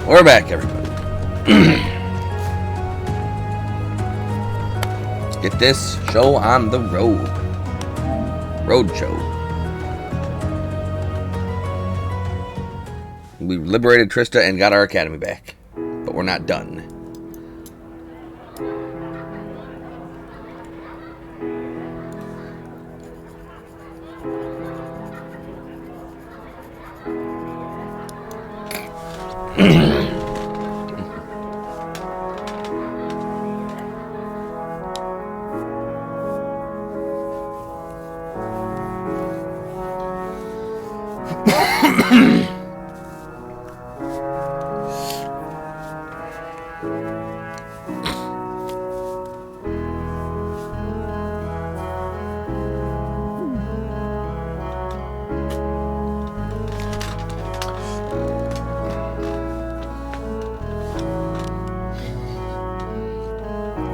We're back, everybody. Let's get this show on the road. Road show. We liberated Trista and got our academy back. But we're not done.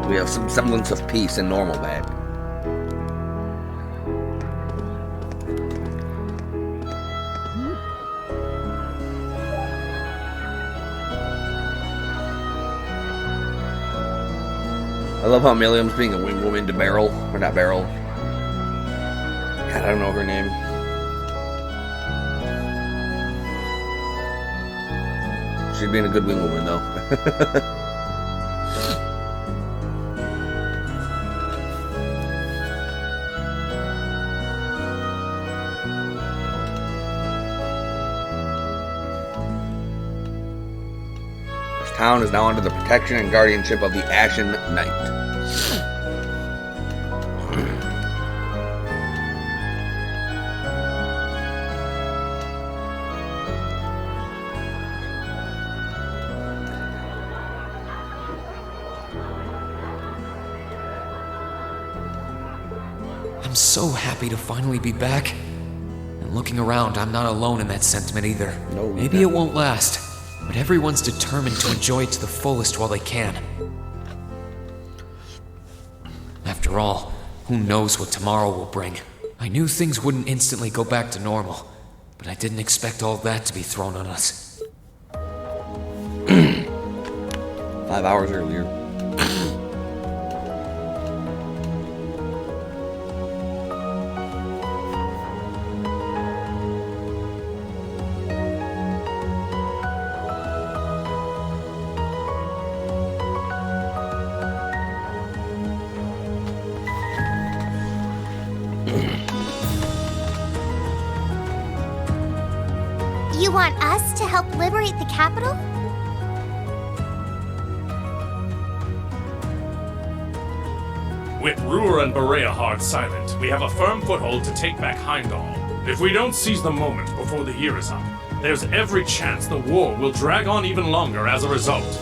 We have some semblance of peace and normal back. I love how Milliam's being a wing woman to Beryl. Or not Beryl. God, I don't know her name. She's being a good wing woman, though. This town is now under the protection and guardianship of the Ashen Knight. I'm so happy to finally be back. And looking around, I'm not alone in that sentiment either. No, maybe it won't last, but everyone's determined to enjoy it to the fullest while they can. After all, who knows what tomorrow will bring? I knew things wouldn't instantly go back to normal, but I didn't expect all that to be thrown on us. 5 hours earlier. You want us to help liberate the capital? With Ruhr and Berea hard silent, we have a firm foothold to take back Heimdall. If we don't seize the moment before the year is up, there's every chance the war will drag on even longer as a result.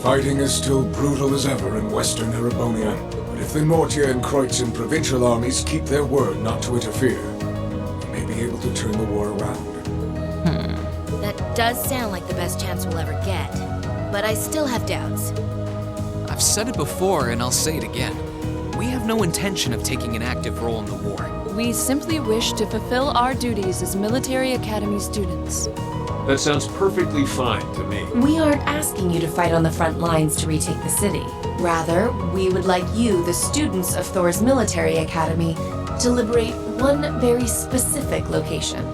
Fighting is still brutal as ever in western Erebonia, but if the Mortia and Kreutzen provincial armies keep their word not to interfere, we may be able to turn the war around. That does sound like the best chance we'll ever get, but I still have doubts. I've said it before and I'll say it again. We have no intention of taking an active role in the war. We simply wish to fulfill our duties as military academy students. That sounds perfectly fine to me. We aren't asking you to fight on the front lines to retake the city. Rather, we would like you, the students of Thor's military academy, to liberate one very specific location.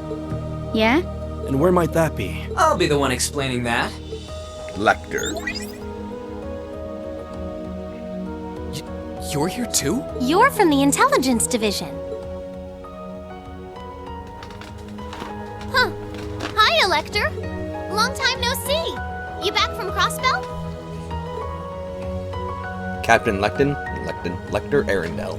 Yeah? And where might that be? I'll be the one explaining that. Lecter. You're here too? You're from the intelligence division. Huh. Hi, Elector. Long time no see. You back from Crossbell? Captain Lecter Arendelle.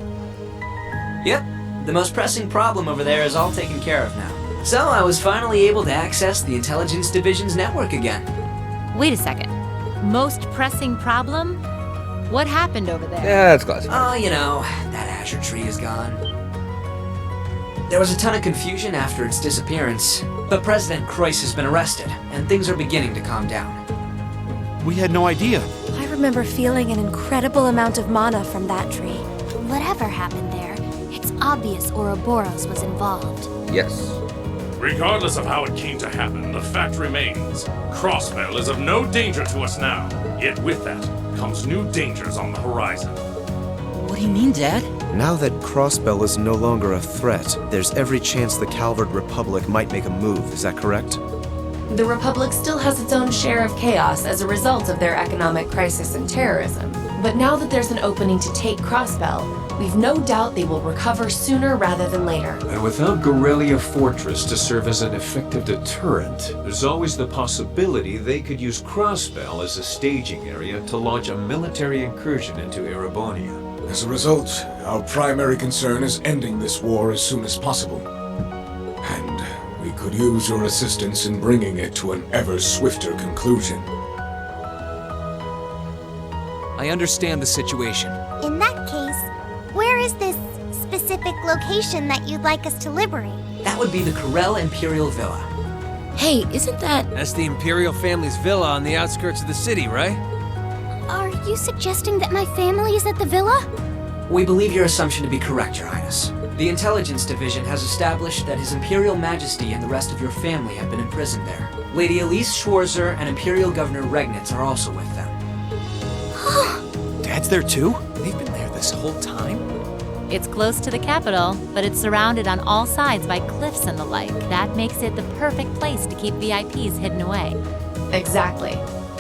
Yep, the most pressing problem over there is all taken care of now. So I was finally able to access the Intelligence Division's network again. Wait a second. Most pressing problem? What happened over there? Yeah, that's classic. Oh, you know, that Azure Tree is gone. There was a ton of confusion after its disappearance, but President Kreuss has been arrested, and things are beginning to calm down. We had no idea. I remember feeling an incredible amount of mana from that tree. Whatever happened there, it's obvious Ouroboros was involved. Yes. Regardless of how it came to happen, the fact remains. Crossbell is of no danger to us now. Yet with that comes new dangers on the horizon. What do you mean, Dad? Now that Crossbell is no longer a threat, there's every chance the Calvard Republic might make a move, is that correct? The Republic still has its own share of chaos as a result of their economic crisis and terrorism. But now that there's an opening to take Crossbell, we've no doubt they will recover sooner rather than later. And without Gorelia Fortress to serve as an effective deterrent, there's always the possibility they could use Crossbell as a staging area to launch a military incursion into Erebonia. As a result, our primary concern is ending this war as soon as possible. And we could use your assistance in bringing it to an ever swifter conclusion. I understand the situation. In that case, where is this specific location that you'd like us to liberate? That would be the Corel Imperial Villa. Hey, isn't that... That's the Imperial family's villa on the outskirts of the city, right? Are you suggesting that my family is at the villa? We believe your assumption to be correct, Your Highness. The Intelligence Division has established that His Imperial Majesty and the rest of your family have been imprisoned there. Lady Elise Schwarzer and Imperial Governor Regnitz are also with them. Dad's there too? They've been there this whole time? It's close to the capital, but it's surrounded on all sides by cliffs and the like. That makes it the perfect place to keep VIPs hidden away. Exactly.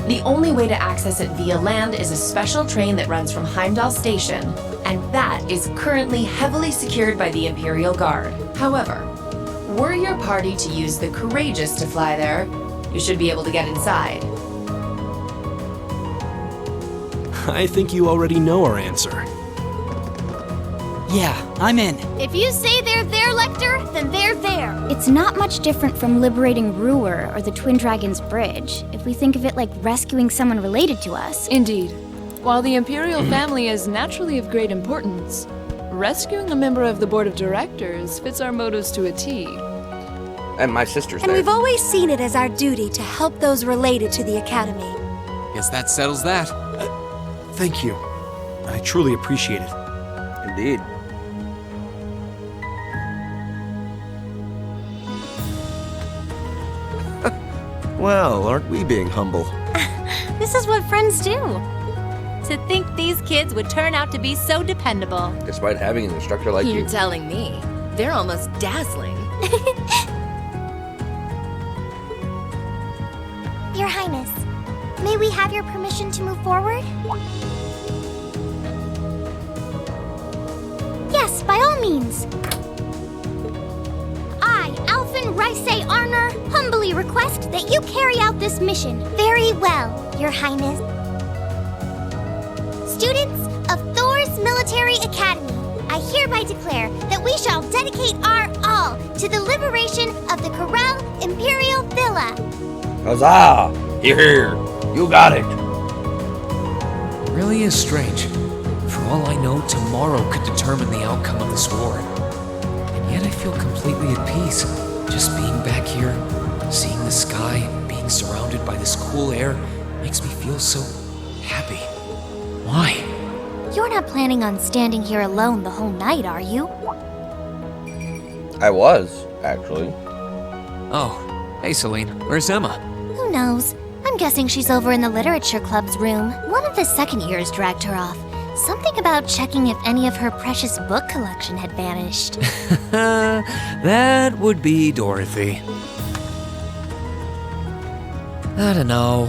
The only way to access it via land is a special train that runs from Heimdall Station, and that is currently heavily secured by the Imperial Guard. However, were your party to use the Courageous to fly there, you should be able to get inside. I think you already know our answer. Yeah, I'm in. If you say they're there, Lecter, then they're there. It's not much different from liberating Ruhr or the Twin Dragons Bridge, if we think of it like rescuing someone related to us. Indeed. While the Imperial family is naturally of great importance, rescuing a member of the Board of Directors fits our motives to a T. And my sister's And there. we've always seen it as our duty to help those related to the Academy. Guess that settles that. Thank you. I truly appreciate it. Indeed. Well, aren't we being humble? This is what friends do. To think these kids would turn out to be so dependable. Despite having an instructor like you. You're telling me. They're almost dazzling. Your Highness, may we have your permission to move forward? Yes, by all means. I, Alfin Rice Arner, humbly request that you carry out this mission very well, Your Highness. Students of Thor's Military Academy, I hereby declare that we shall dedicate our all to the liberation of the Corel Imperial Villa. Huzzah! Here, you got it. It really is strange. For all I know, tomorrow could determine the outcome of this war. And yet I feel completely at peace. Just being back here, seeing the sky, and being surrounded by this cool air makes me feel so happy. Why? You're not planning on standing here alone the whole night, are you? I was, actually. Oh, hey Celine, where's Emma? Who knows? I'm guessing she's over in the Literature Club's room. One of the second years dragged her off. Something about checking if any of her precious book collection had vanished. That would be Dorothy. I don't know.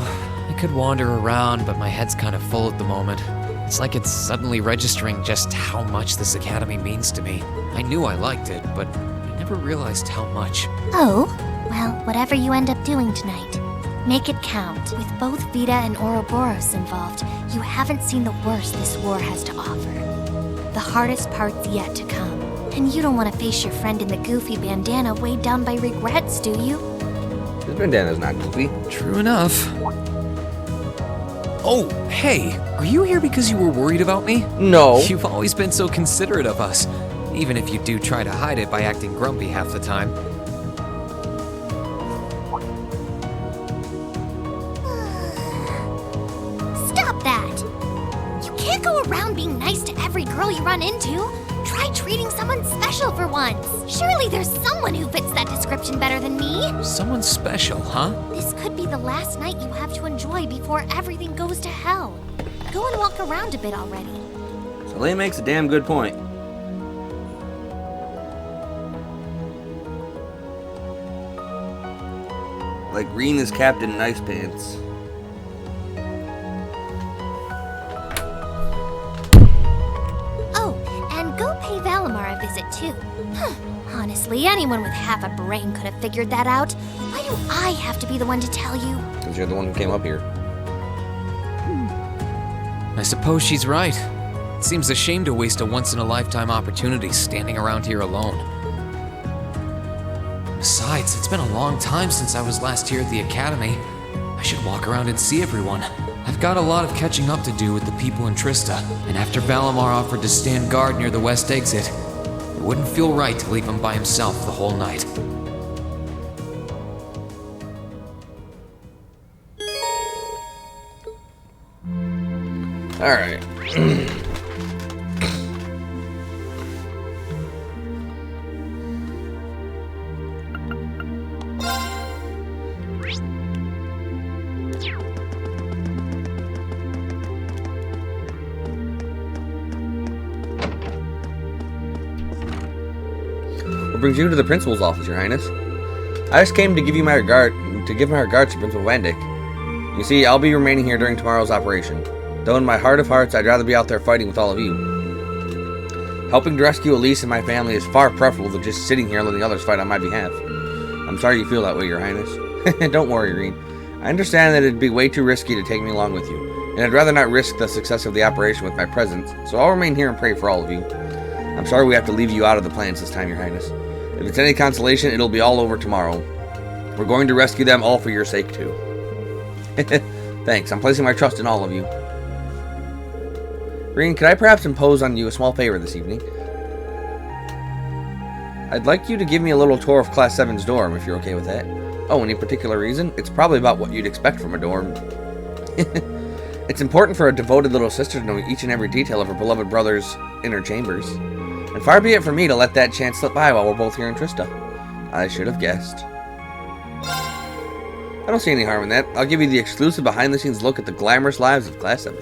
I could wander around, but my head's kind of full at the moment. It's like it's suddenly registering just how much this academy means to me. I knew I liked it, but I never realized how much. Oh, well, whatever you end up doing tonight, make it count. With both Vita and Ouroboros involved, you haven't seen the worst this war has to offer. The hardest part's yet to come. And you don't want to face your friend in the goofy bandana weighed down by regrets, do you? This bandana's not goofy. True enough. Oh, hey, are you here because you were worried about me? No. You've always been so considerate of us, even if you do try to hide it by acting grumpy half the time. Stop that! You can't go around being nice to every girl you run into. Try treating someone special for once. Surely there's someone who fits that description better than me. Someone special, huh? This could be the last night you have to enjoy before everything goes to hell. Go and walk around a bit already. Soleil makes a damn good point. Like green is Captain Nice Pants. Oh, and go pay Valimar a visit too. Honestly, anyone with half a brain could have figured that out. Why do I have to be the one to tell you? Because you're the one who came up here. I suppose she's right. It seems a shame to waste a once-in-a-lifetime opportunity standing around here alone. Besides, it's been a long time since I was last here at the Academy. I should walk around and see everyone. I've got a lot of catching up to do with the people in Trista, and after Valimar offered to stand guard near the west exit, it wouldn't feel right to leave him by himself the whole night. Alright. What brings you to the principal's office, Your Highness? I just came to give my regards to Principal Vandyck. You see, I'll be remaining here during tomorrow's operation. Though in my heart of hearts, I'd rather be out there fighting with all of you. Helping to rescue Elise and my family is far preferable than just sitting here letting others fight on my behalf. I'm sorry you feel that way, Your Highness. Don't worry, Green. I understand that it'd be way too risky to take me along with you, and I'd rather not risk the success of the operation with my presence, so I'll remain here and pray for all of you. I'm sorry we have to leave you out of the plans this time, Your Highness. If it's any consolation, it'll be all over tomorrow. We're going to rescue them all for your sake, too. Thanks, I'm placing my trust in all of you. Green, could I perhaps impose on you a small favor this evening? I'd like you to give me a little tour of Class 7's dorm, if you're okay with that. Oh, any particular reason? It's probably about what you'd expect from a dorm. It's important for a devoted little sister to know each and every detail of her beloved brother's inner chambers. And far be it from me to let that chance slip by while we're both here in Trista. I should have guessed. I don't see any harm in that. I'll give you the exclusive behind-the-scenes look at the glamorous lives of Class 7.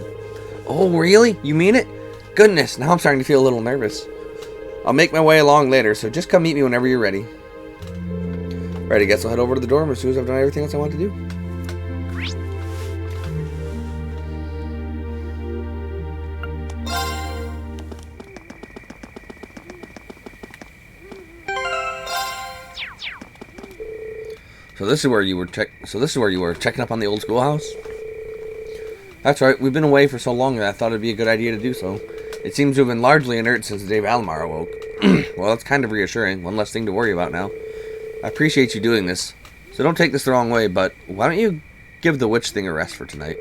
Oh, really? You mean it? Goodness, now I'm starting to feel a little nervous. I'll make my way along later, so just come meet me whenever you're ready. Right, I guess I'll head over to the dorm as soon as I've done everything else I want to do. So this is where you were checking up on the old schoolhouse? That's right, we've been away for so long that I thought it'd be a good idea to do so. It seems to have been largely inert since the day Valimar awoke. Well, that's kind of reassuring. One less thing to worry about now. I appreciate you doing this. So don't take this the wrong way, but why don't you give the witch thing a rest for tonight?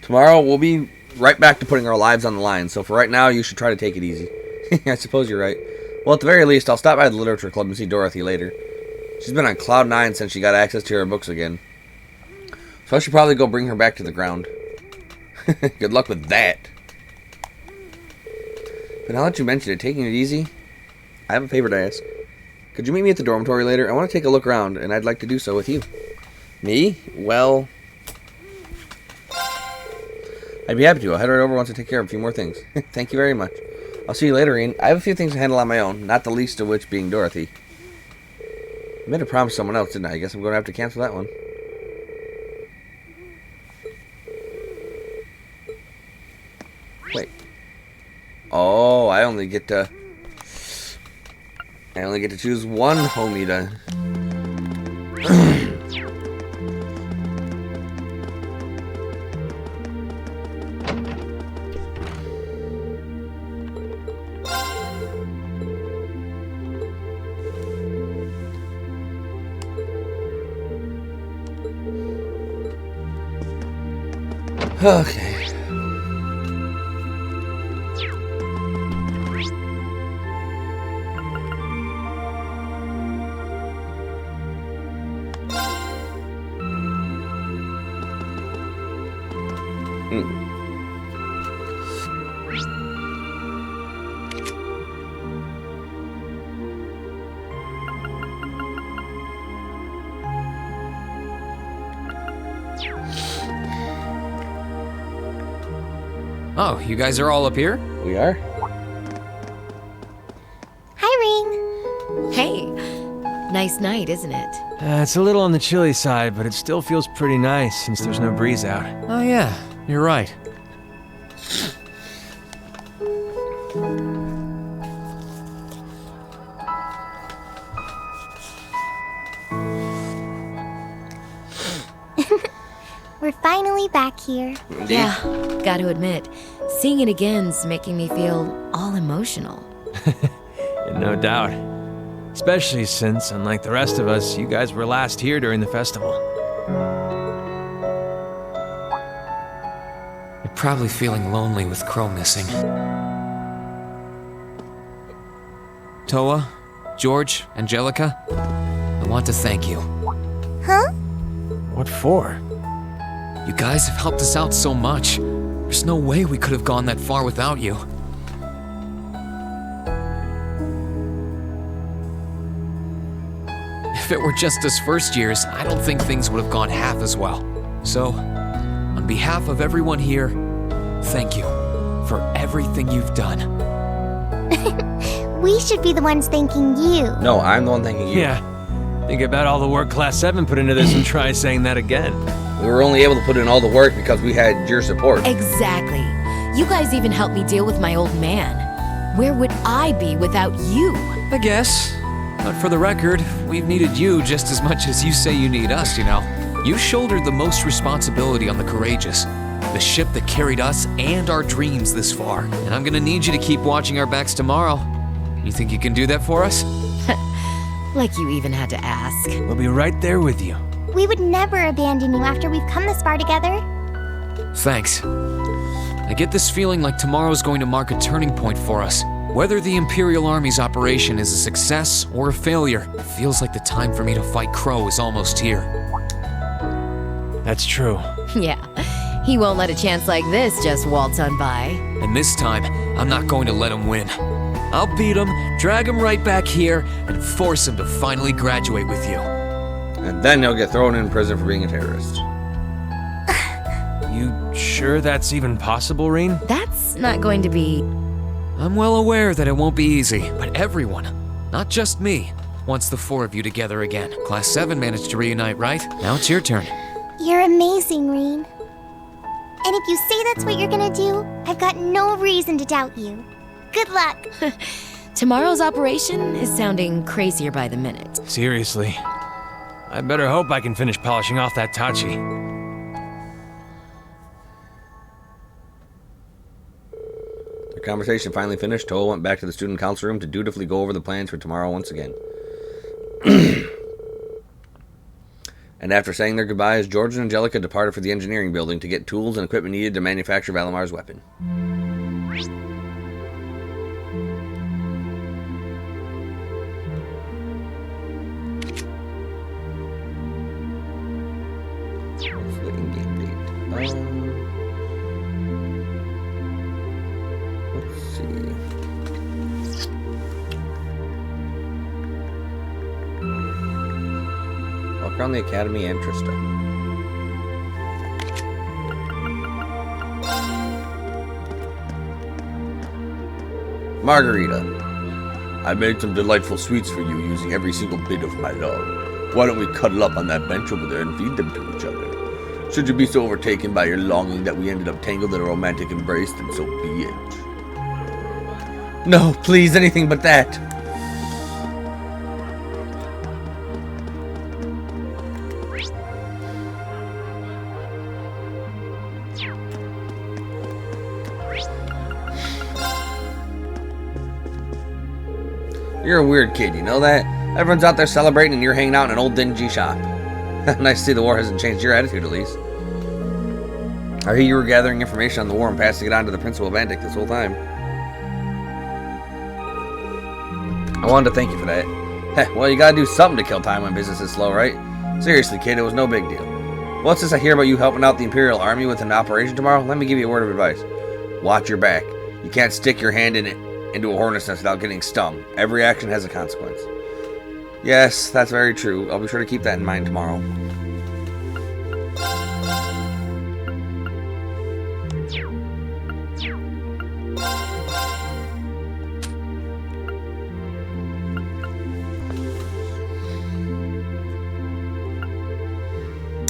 Tomorrow we'll be right back to putting our lives on the line, so for right now you should try to take it easy. I suppose you're right. Well, at the very least, I'll stop by the Literature Club and see Dorothy later. She's been on cloud 9 since she got access to her books again. So I should probably go bring her back to the ground. Good luck with that. But now that you mention it, taking it easy, I have a favor to ask. Could you meet me at the dormitory later? I want to take a look around, and I'd like to do so with you. Me? Well, I'd be happy to. I'll head right over once I take care of a few more things. Thank you very much. I'll see you later, Ian. I have a few things to handle on my own, not the least of which being Dorothy. I made a promise to someone else, didn't I? I guess I'm going to have to cancel that one. Wait. Oh, I only get to choose one homie to... Okay. Oh, you guys are all up here? We are? Hi, Ring. Hey, nice night, isn't it? It's a little on the chilly side, but it still feels pretty nice since there's no breeze out. Oh yeah, you're right. We're finally back here. Yeah, gotta admit, seeing it again's making me feel all emotional. No doubt. Especially since, unlike the rest of us, you guys were last here during the festival. You're probably feeling lonely with Crow missing. Toa, George, Angelica, I want to thank you. Huh? What for? You guys have helped us out so much. There's no way we could have gone that far without you. If it were just us first years, I don't think things would have gone half as well. So, on behalf of everyone here, thank you for everything you've done. We should be the ones thanking you. No, I'm the one thanking you. Yeah. Think about all the work Class 7 put into this and try saying that again. We were only able to put in all the work because we had your support. Exactly. You guys even helped me deal with my old man. Where would I be without you? I guess. But for the record, we've needed you just as much as you say you need us, you know. You shouldered the most responsibility on the Courageous, the ship that carried us and our dreams this far. And I'm gonna need you to keep watching our backs tomorrow. You think you can do that for us? Like you even had to ask. We'll be right there with you. We would never abandon you after we've come this far together. Thanks. I get this feeling like tomorrow's going to mark a turning point for us. Whether the Imperial Army's operation is a success or a failure, it feels like the time for me to fight Crow is almost here. That's true. Yeah, he won't let a chance like this just waltz on by. And this time, I'm not going to let him win. I'll beat him, drag him right back here, and force him to finally graduate with you. And then he'll get thrown in prison for being a terrorist. You sure that's even possible, Reen? That's not going to be... I'm well aware that it won't be easy, but everyone, not just me, wants the four of you together again. Class 7 managed to reunite, right? Now it's your turn. You're amazing, Reen. And if you say that's what you're gonna do, I've got no reason to doubt you. Good luck. Tomorrow's operation is sounding crazier by the minute. Seriously. I better hope I can finish polishing off that Tachi. The conversation finally finished. Toa went back to the student council room to dutifully go over the plans for tomorrow once again. And after saying their goodbyes, George and Angelica departed for the engineering building to get tools and equipment needed to manufacture Valamar's weapon. What's the in-game date? Let's see. Walk around the Academy and Trista. Margarita, I made some delightful sweets for you using every single bit of my love. Why don't we cuddle up on that bench over there and feed them to each other? Should you be so overtaken by your longing that we ended up tangled in a romantic embrace, then so be it. No, please, anything but that. You're a weird kid, you know that? Everyone's out there celebrating and you're hanging out in an old dingy shop. Nice to see the war hasn't changed your attitude, at least. I hear you were gathering information on the war and passing it on to the Principal of Vandyck this whole time. I wanted to thank you for that. Heh, well, you gotta do something to kill time when business is slow, right? Seriously, kid, it was no big deal. What's this I hear about you helping out the Imperial Army with an operation tomorrow? Let me give you a word of advice. Watch your back. You can't stick your hand in it into a hornet's nest without getting stung. Every action has a consequence. Yes, that's very true. I'll be sure to keep that in mind tomorrow.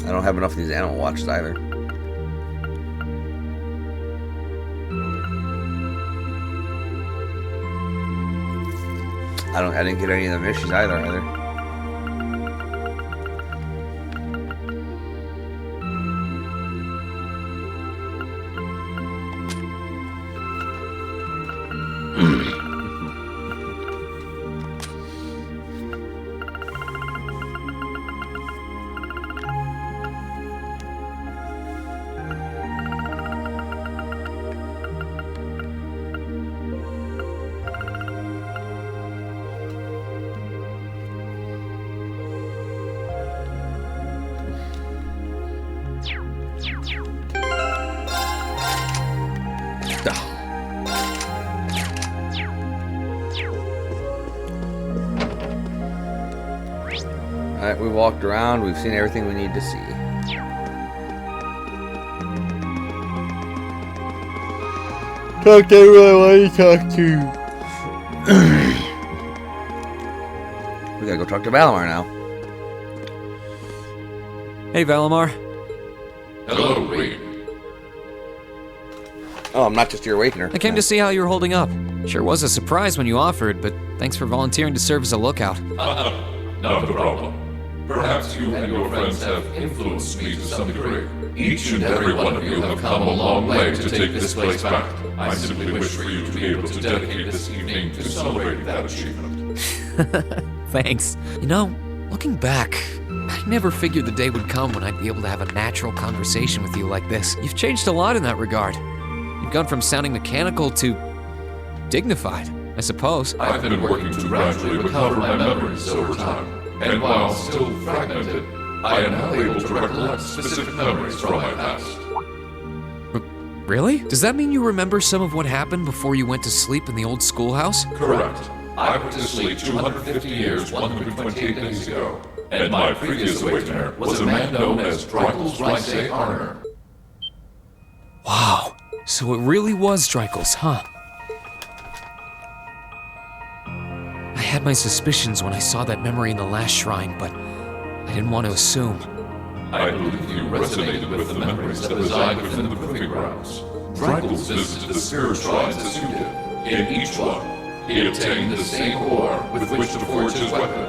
I don't have enough of these animal watches either. I didn't get any of the missions either. Alright, we walked around, we've seen everything we need to see. Talk to everyone I want to talk to. We gotta go talk to Valimar now. Hey, Valimar. Hello, Reed. Oh, I'm not just your awakener. I came to see how you were holding up. Sure was a surprise when you offered, but thanks for volunteering to serve as a lookout. Not a problem. Perhaps you and your friends have influenced me to some degree. Each and every one of you have come a long way to take this place back. I simply wish for you to be able to dedicate this evening to celebrating that achievement. Thanks. You know, looking back, I never figured the day would come when I'd be able to have a natural conversation with you like this. You've changed a lot in that regard. You've gone from sounding mechanical to dignified, I suppose. I've been working to gradually recover my memories over time. And while still fragmented, I am now able to recollect specific memories from my past. Really? Does that mean you remember some of what happened before you went to sleep in the old schoolhouse? Correct. I went to sleep 250 years, 128 days ago, and my previous awakener was a man known as Drykel's Ricey Arner. Wow. So it really was Drykel's, huh? I had my suspicions when I saw that memory in the last shrine, but I didn't want to assume. I believe you resonated with the memories that reside within the proving grounds. Drykel's visited the spirit shrines as you did. In each one, he obtained the same ore with which to forge his weapon,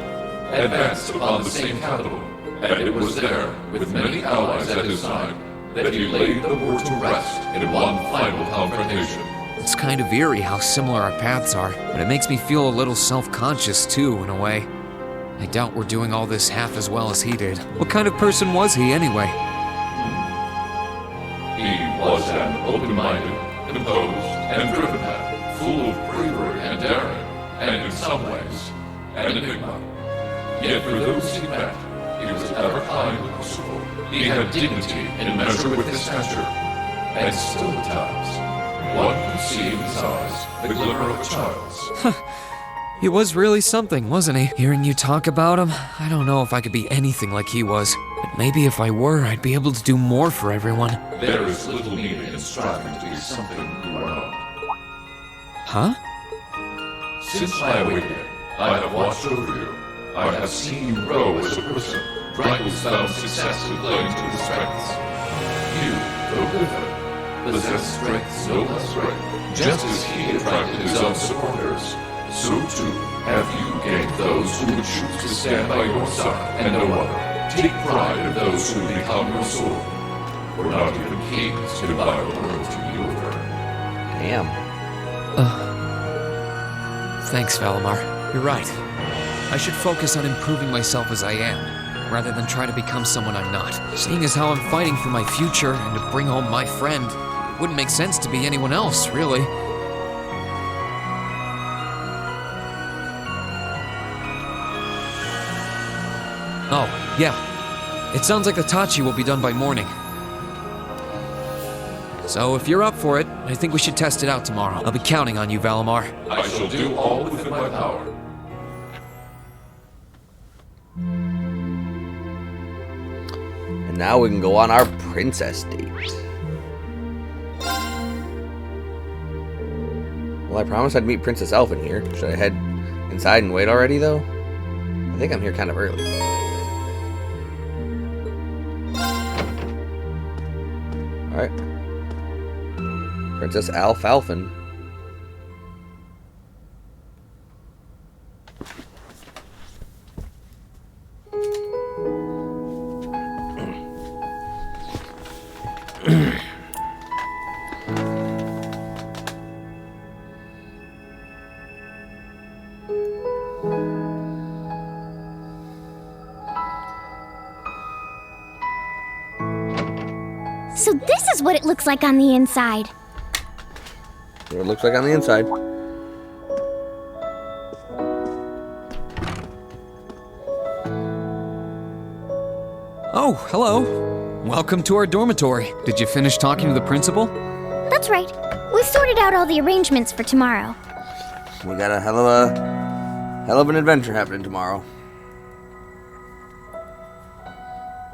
advanced upon the same capital, and it was there, with many allies at his side, that he laid the war to rest in one final confrontation. It's kind of eerie how similar our paths are, but it makes me feel a little self-conscious too, in a way. I doubt we're doing all this half as well as he did. What kind of person was he, anyway? He was an open-minded, composed, and driven man, full of bravery and daring, and in some ways, an enigma. Yet for those he met, he was ever kind and merciful. He had dignity in measure with his stature, and still at times, one could see in his eyes the glimmer of a child's. He was really something, wasn't he? Hearing you talk about him, I don't know if I could be anything like he was. But maybe if I were, I'd be able to do more for everyone. There is little meaning in striving to be something you are not. Huh? Since my awakening, I have watched over you. I have seen you grow as a person. Drykel's found success in playing to his strengths. You, though different, possess strengths no less great. Just as he attracted his own supporters, so too have you gained those who would choose to stand by your side and no other. Take pride in those who become your sword. For not even kings can buy the world to yield her. Damn. Thanks, Valimar. You're right. I should focus on improving myself as I am, rather than try to become someone I'm not. Seeing as how I'm fighting for my future and to bring home my friend, it wouldn't make sense to be anyone else, really. Oh, yeah. It sounds like the Tachi will be done by morning. So if you're up for it, I think we should test it out tomorrow. I'll be counting on you, Valimar. I shall do all within my power. And now we can go on our princess date. Well, I promised I'd meet Princess Elfin here. Should I head inside and wait already, though? I think I'm here kind of early. Alright. Princess Alfalfin. So this is what it looks like on the inside. What it looks like on the inside. Oh, hello. Welcome to our dormitory. Did you finish talking to the principal? That's right. We sorted out all the arrangements for tomorrow. We got a hell of an adventure happening tomorrow.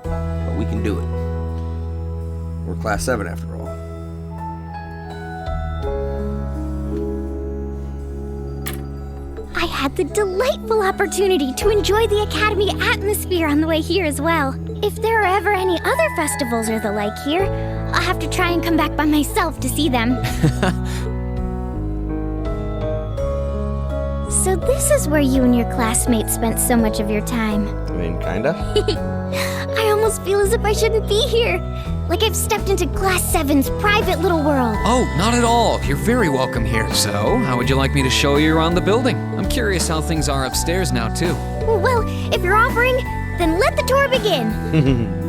But we can do it. We're class 7 after all. I had the delightful opportunity to enjoy the Academy atmosphere on the way here as well. If there are ever any other festivals or the like here, I'll have to try and come back by myself to see them. So this is where you and your classmates spent so much of your time. I mean, kinda. I almost feel as if I shouldn't be here. Like I've stepped into Class 7's private little world. Oh, not at all. You're very welcome here. So, how would you like me to show you around the building? I'm curious how things are upstairs now, too. Well, if you're offering, then let the tour begin.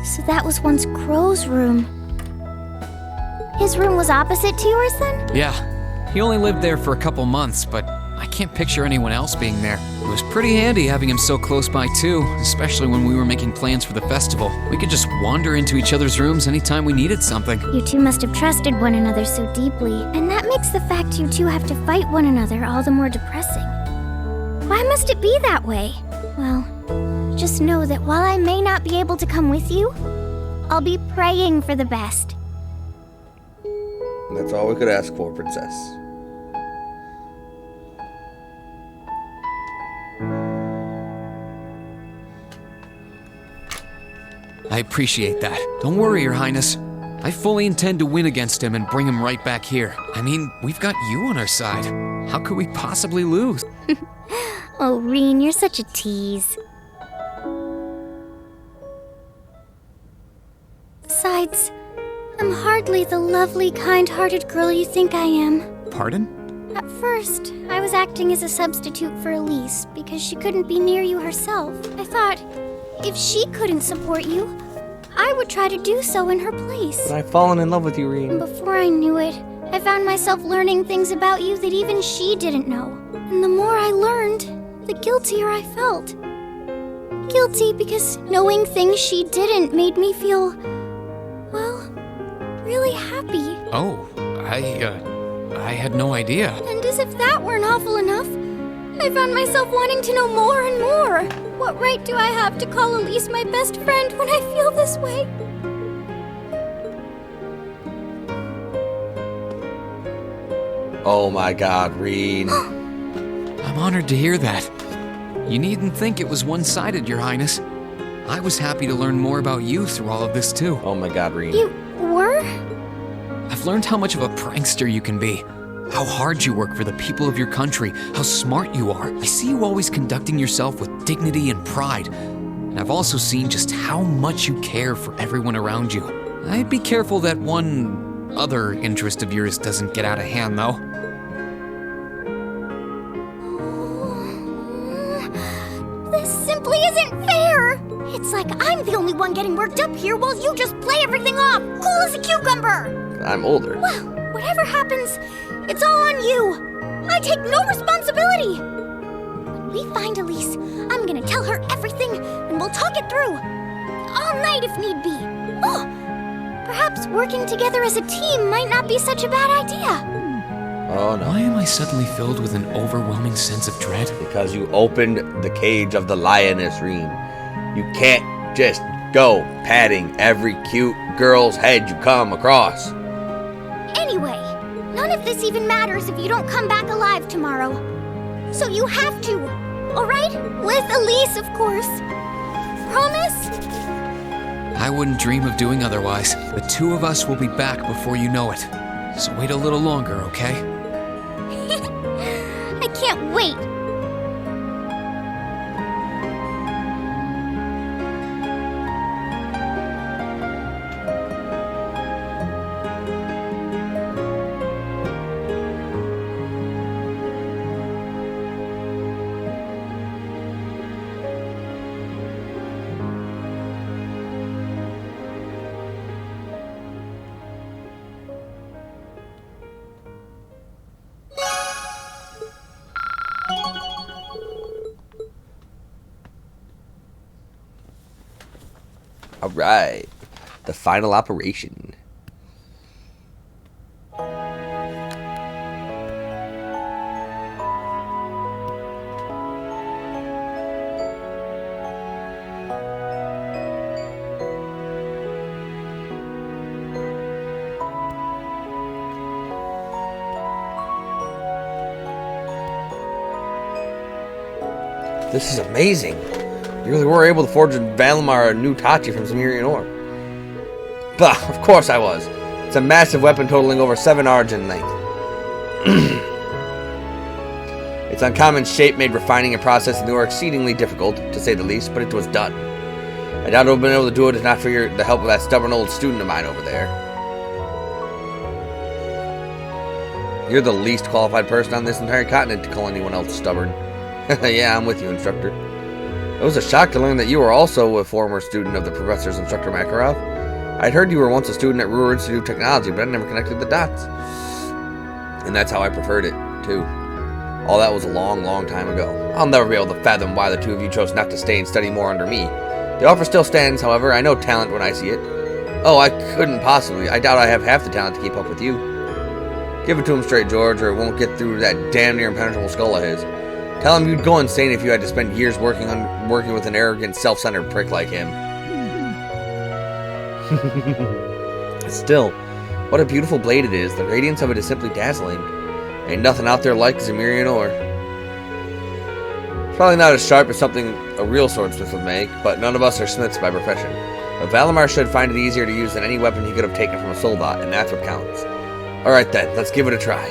So that was once Crow's room. His room was opposite to yours then? Yeah. He only lived there for a couple months, but I can't picture anyone else being there. It was pretty handy having him so close by too, especially when we were making plans for the festival. We could just wander into each other's rooms anytime we needed something. You two must have trusted one another so deeply, and that makes the fact you two have to fight one another all the more depressing. Why must it be that way? Well, just know that while I may not be able to come with you, I'll be praying for the best. That's all we could ask for, Princess. I appreciate that. Don't worry, Your Highness. I fully intend to win against him and bring him right back here. I mean, we've got you on our side. How could we possibly lose? Oh, Reen, you're such a tease. Besides, I'm hardly the lovely, kind-hearted girl you think I am. Pardon? At first, I was acting as a substitute for Elise because she couldn't be near you herself. I thought, if she couldn't support you, I would try to do so in her place. But I've fallen in love with you, And Reen. before I knew it, I found myself learning things about you that even she didn't know. And the more I learned, the guiltier I felt. Guilty because knowing things she didn't made me feel, well, really happy. Oh, I had no idea. And as if that weren't awful enough, I found myself wanting to know more and more. What right do I have to call Elise my best friend when I feel this way? Oh my god, Reen. I'm honored to hear that. You needn't think it was one-sided, Your Highness. I was happy to learn more about you through all of this, too. Oh my god, Reen. You were? I've learned how much of a prankster you can be. How hard you work for the people of your country. How smart you are. I see you always conducting yourself with dignity and pride. And I've also seen just how much you care for everyone around you. I'd be careful that one other interest of yours doesn't get out of hand, though. This simply isn't fair! It's like I'm the only one getting worked up here while you just play everything off, cool as a cucumber! I'm older. Well, whatever happens, it's all on you. I take no responsibility. When we find Elise, I'm gonna tell her everything and we'll talk it through. All night if need be. Oh, perhaps working together as a team might not be such a bad idea. Oh no. Why am I suddenly filled with an overwhelming sense of dread? Because you opened the cage of the lioness, Reen. You can't just go patting every cute girl's head you come across. Anyway, none of this even matters if you don't come back alive tomorrow. So you have to, alright? With Elise, of course. Promise? I wouldn't dream of doing otherwise. The two of us will be back before you know it. So wait a little longer, okay? I can't wait. Alright. The final operation. This is amazing. You really were able to forge in Valimar a new Tachi from Cimmerian ore. Bah, of course I was. It's a massive weapon totaling over 7 argent in length. Its uncommon shape made refining and processing the ore exceedingly difficult, to say the least, but it was done. I doubt I would have been able to do it if not for the help of that stubborn old student of mine over there. You're the least qualified person on this entire continent to call anyone else stubborn. Yeah, I'm with you, instructor. It was a shock to learn that you were also a former student of the professor's instructor Makarov. I'd heard you were once a student at Ruhr Institute of Technology, but I never connected the dots. And that's how I preferred it, too. All that was a long, long time ago. I'll never be able to fathom why the two of you chose not to stay and study more under me. The offer still stands, however. I know talent when I see it. Oh, I couldn't possibly. I doubt I have half the talent to keep up with you. Give it to him straight, George, or it won't get through that damn near impenetrable skull of his. Tell him you'd go insane if you had to spend years working with an arrogant, self-centered prick like him. Still, what a beautiful blade it is. The radiance of it is simply dazzling. Ain't nothing out there like Cimmerian ore. It's probably not as sharp as something a real swordsmith would make, but none of us are smiths by profession. But Valimar should find it easier to use than any weapon he could have taken from a soldat, and that's what counts. Alright then, let's give it a try.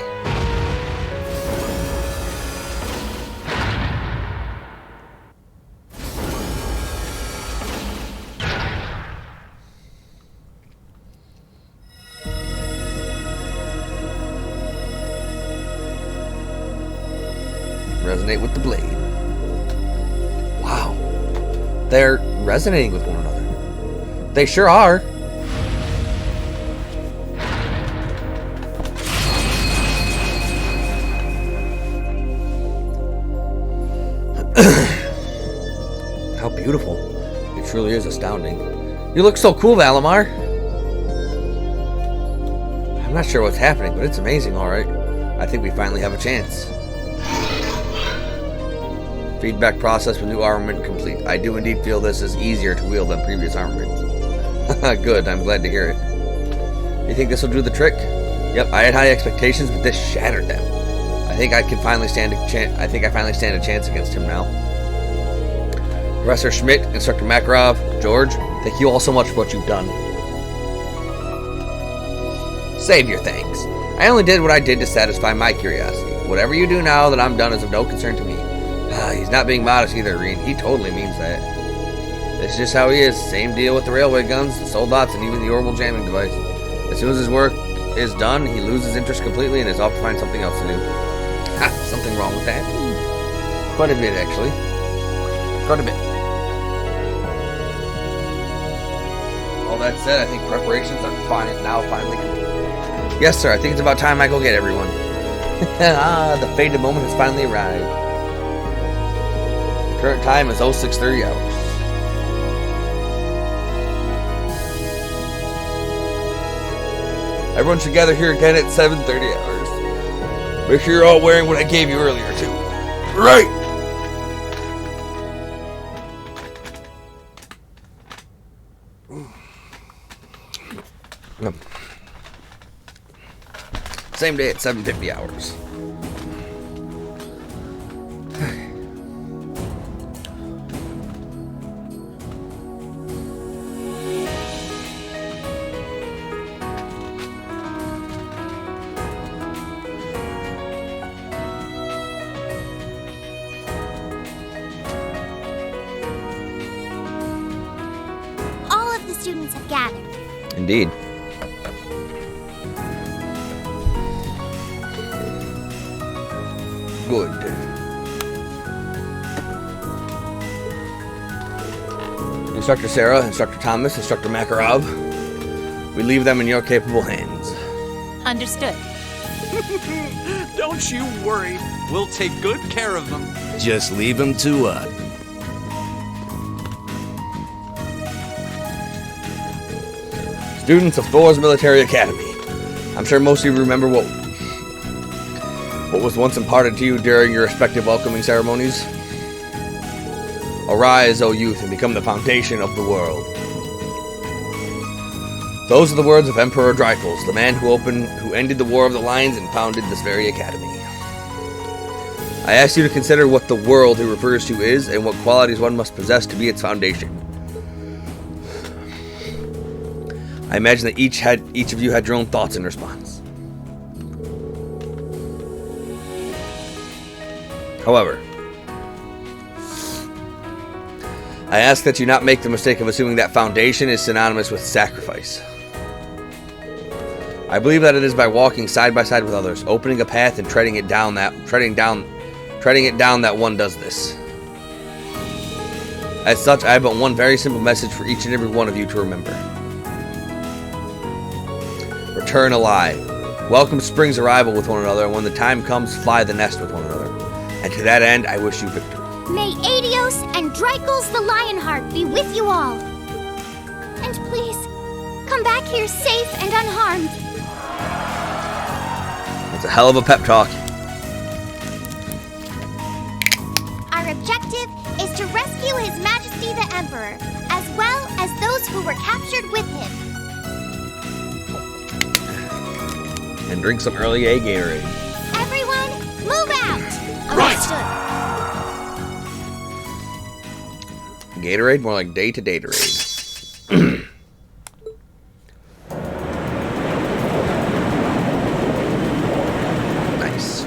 Resonate with the blade. Wow. They're resonating with one another. They sure are. How beautiful. It truly is astounding. You look so cool, Valimar. I'm not sure what's happening, but it's amazing, alright. I think we finally have a chance. Feedback process with new armament complete. I do indeed feel this is easier to wield than previous armaments. Good, I'm glad to hear it. You think this will do the trick? Yep, I had high expectations, but this shattered them. I think I finally stand a chance against him now. Professor Schmidt, Instructor Makarov, George, thank you all so much for what you've done. Save your thanks. I only did what I did to satisfy my curiosity. Whatever you do now that I'm done is of no concern to me. He's not being modest either, Reen. He totally means that. That's just how he is. Same deal with the railway guns, the soldats, and even the orbital jamming device. As soon as his work is done, he loses interest completely and is off to find something else to do. Ha! Something wrong with that? Quite a bit, actually. Quite a bit. All that said, I think preparations are now finally complete. Yes, sir. I think it's about time I go get everyone. The fated moment has finally arrived. Current time is 0630 hours. Everyone should gather here again at 7:30 hours. Make sure you're all wearing what I gave you earlier, too. Right! Same day at 7:50 hours. All of the students have gathered. Indeed. Good. Instructor Sarah, Instructor Thomas, Instructor Makarov. We leave them in your capable hands. Understood. Don't you worry. We'll take good care of them. Just leave them to us. Students of Thor's Military Academy. I'm sure most of you remember what was once imparted to you during your respective welcoming ceremonies. Arise, O youth, and become the foundation of the world. Those are the words of Emperor Drycles, the man who ended the War of the Lions and founded this very academy. I ask you to consider what the world he refers to is and what qualities one must possess to be its foundation. I imagine that each of you had your own thoughts in response. However, I ask that you not make the mistake of assuming that foundation is synonymous with sacrifice. I believe that it is by walking side by side with others, opening a path and treading it down that one does this. As such, I have but one very simple message for each and every one of you to remember. Return alive. Welcome spring's arrival with one another, and when the time comes, fly the nest with one another. And to that end, I wish you victory. May Adios and Drycles the Lionheart be with you all. And please, come back here safe and unharmed. That's a hell of a pep talk. Our objective is to rescue His Majesty the Emperor, as well as those who were captured with him. And drink some early A Gatorade. Everyone, move out! Right! Gatorade? More like day-to-Datorade. Nice.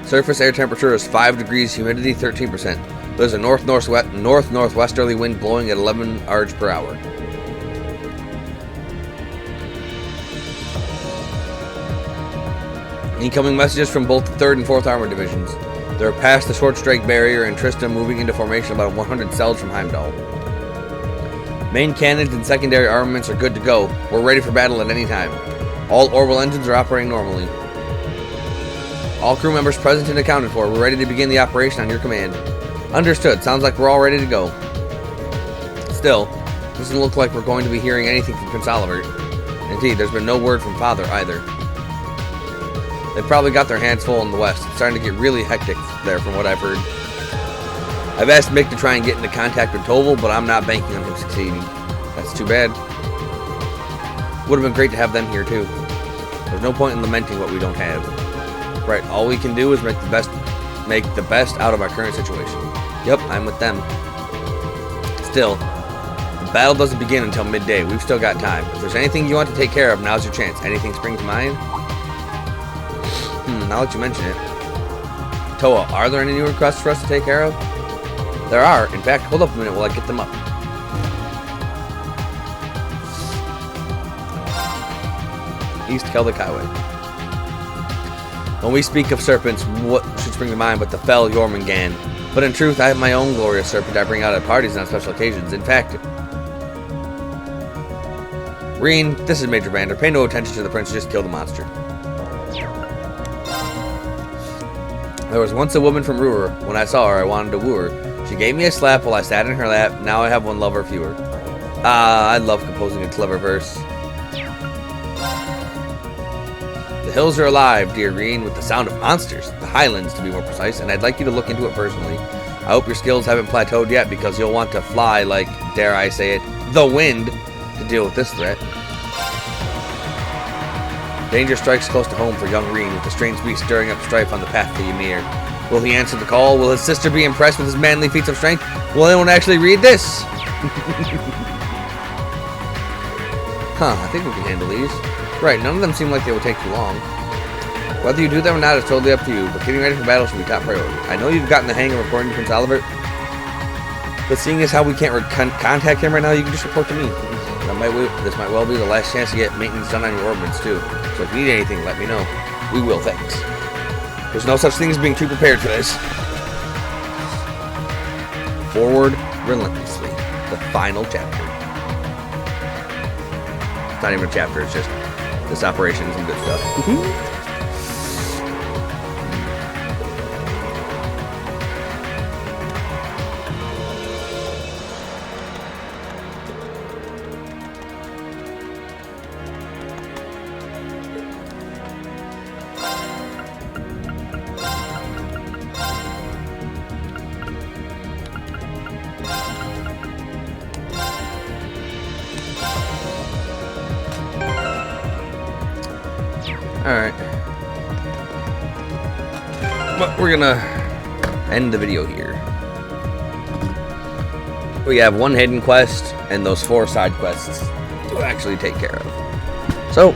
Surface air temperature is 5 degrees, humidity 13%. There's a north-northwesterly wind blowing at 11 arcs per hour. Incoming messages from both the 3rd and 4th Armored Divisions. They're past the short strike barrier and Trista moving into formation about 100 cells from Heimdall. Main cannons and secondary armaments are good to go. We're ready for battle at any time. All orbital engines are operating normally. All crew members present and accounted for. We're ready to begin the operation on your command. Understood. Sounds like we're all ready to go. Still, doesn't look like we're going to be hearing anything from Prince Oliver. Indeed, there's been no word from Father either. They've probably got their hands full in the west. It's starting to get really hectic there from what I've heard. I've asked Mick to try and get into contact with Toval, but I'm not banking on him succeeding. That's too bad. Would have been great to have them here too. There's no point in lamenting what we don't have. Right, all we can do is make the best out of our current situation. Yep, I'm with them. Still, the battle doesn't begin until midday. We've still got time. If there's anything you want to take care of, now's your chance. Anything spring to mind? Now that you mention it. Toa, are there any new requests for us to take care of? There are. In fact, hold up a minute while I get them up. East Keldic Highway. When we speak of serpents, what should spring to mind but the fell Jormungand? But in truth, I have my own glorious serpent I bring out at parties and on special occasions. In fact, Reen, this is Major Vander. Pay no attention to the prince, just kill the monster. There was once a woman from Ruhr. When I saw her, I wanted to woo her. She gave me a slap while I sat in her lap. Now I have one lover fewer. I love composing a clever verse. The hills are alive, dear Green, with the sound of monsters. The Highlands, to be more precise, and I'd like you to look into it personally. I hope your skills haven't plateaued yet, because you'll want to fly like, dare I say it, the wind, to deal with this threat. Danger strikes close to home for young Green, with the strange beast stirring up strife on the path to Ymir. Will he answer the call? Will his sister be impressed with his manly feats of strength? Will anyone actually read this? I think we can handle these. Right, none of them seem like they will take too long. Whether you do them or not is totally up to you, but getting ready for battle should be top priority. I know you've gotten the hang of reporting to Prince Olivert, but seeing as how we can't contact him right now, you can just report to me. This might well be the last chance to get maintenance done on your ordnance, too. So if you need anything, let me know. We will, thanks. There's no such thing as being too prepared for this. Forward relentlessly. The final chapter. It's not even a chapter, it's just this operation and some good stuff. Alright. But we're gonna end the video here. We have one hidden quest and those 4 side quests to actually take care of. So,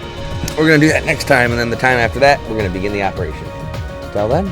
we're gonna do that next time, and then the time after that, we're gonna begin the operation. Till then,